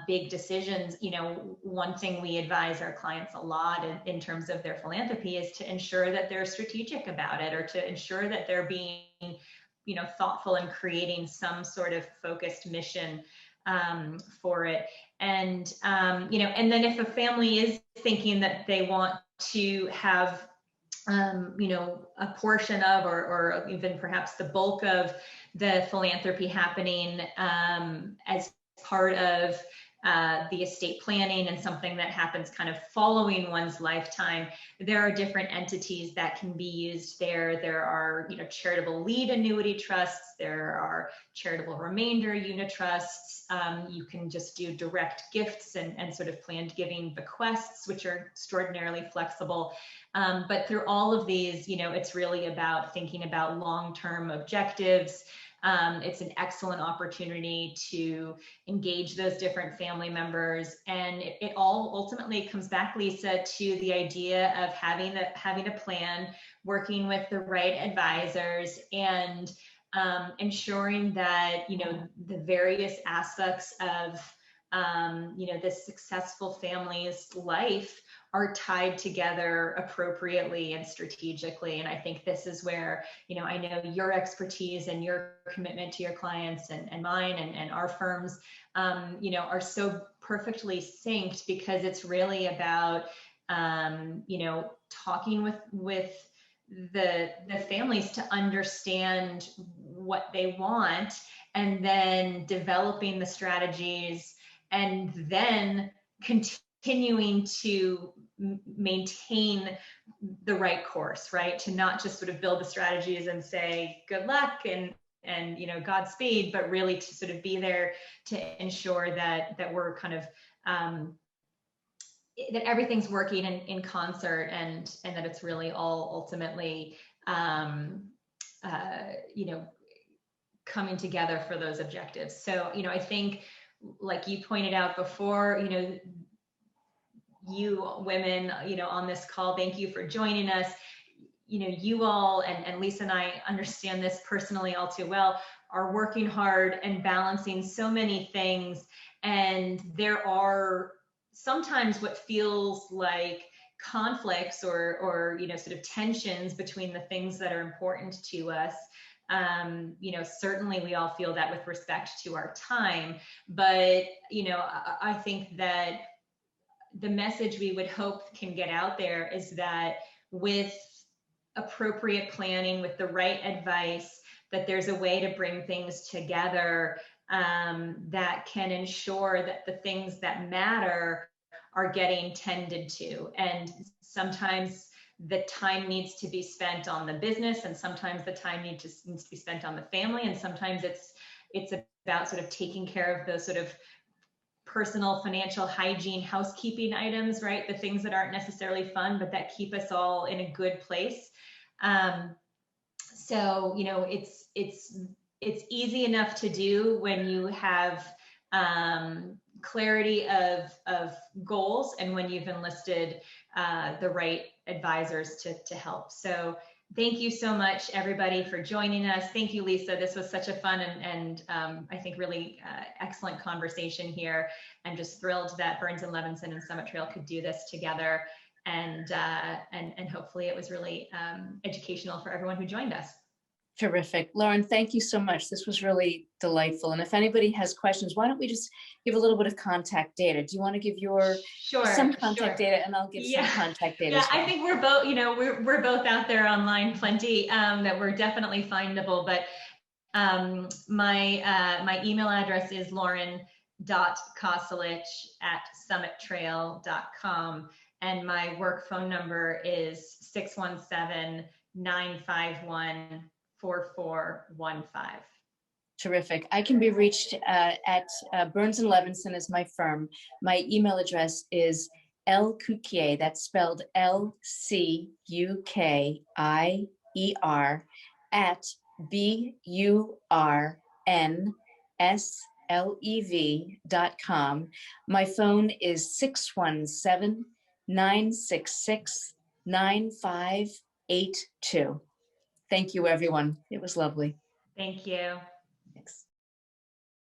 big decisions. You know, one thing we advise our clients a lot in terms of their philanthropy is to ensure that they're strategic about it, or to ensure that they're being, you know, thoughtful in creating some sort of focused mission for it. And, you know, and then if a family is thinking that they want to have, you know, a portion of, or even perhaps the bulk of the philanthropy happening as part of the estate planning and something that happens kind of following one's lifetime, there are different entities that can be used there. There are, you know, charitable lead annuity trusts. There are charitable remainder unit trusts. You can just do direct gifts and sort of planned giving bequests, which are extraordinarily flexible. But through all of these, you know, it's really about thinking about long-term objectives. It's an excellent opportunity to engage those different family members. And it all ultimately comes back, Lisa, to the idea of having a plan, working with the right advisors, and ensuring that, you know, the various aspects of, you know, this successful family's life are tied together appropriately and strategically. And I think this is where, you know, I know your expertise and your commitment to your clients and mine and our firms, you know, are so perfectly synced, because it's really about, you know, talking with the families to understand what they want, and then developing the strategies, and then continuing to maintain the right course, right? To not just sort of build the strategies and say good luck and you know, Godspeed, but really to sort of be there to ensure that we're kind of that everything's working in concert, and that it's really all ultimately you know, coming together for those objectives. So, you know, I think, like you pointed out before, you know, you women, you know, on this call, thank you for joining us. You know, you all, and Lisa and I understand this personally all too well, are working hard and balancing so many things. And there are sometimes what feels like conflicts or you know, sort of tensions between the things that are important to us. You know, certainly we all feel that with respect to our time, but, you know, I think that the message we would hope can get out there is that with appropriate planning, with the right advice, that there's a way to bring things together that can ensure that the things that matter are getting tended to. And sometimes the time needs to be spent on the business, and sometimes the time needs to be spent on the family, and sometimes it's about sort of taking care of those sort of personal financial hygiene housekeeping items, right? The things that aren't necessarily fun, but that keep us all in a good place. So, you know, it's easy enough to do when you have clarity of goals, and when you've enlisted the right advisors to help. So thank you so much, everybody, for joining us. Thank you, Lisa. This was such a fun and I think really excellent conversation here. I'm just thrilled that Burns and Levinson and Summit Trail could do this together. And hopefully it was really educational for everyone who joined us. Terrific. Lauren, thank you so much. This was really delightful. And if anybody has questions, why don't we just give a little bit of contact data? Do you want to give some contact data, and I'll give some contact data? Yeah, I think we're both, you know, we're both out there online plenty, that we're definitely findable. But my email address is lauren.cosulich@summittrail.com. And my work phone number is 617-951-4415. Terrific. I can be reached at Burns and Levinson is my firm. My email address is Cukier, that's spelled LCUKIER, at BURNSLEV.com. My phone is 617-966-9582. Thank you, everyone. It was lovely. Thank you. Thanks.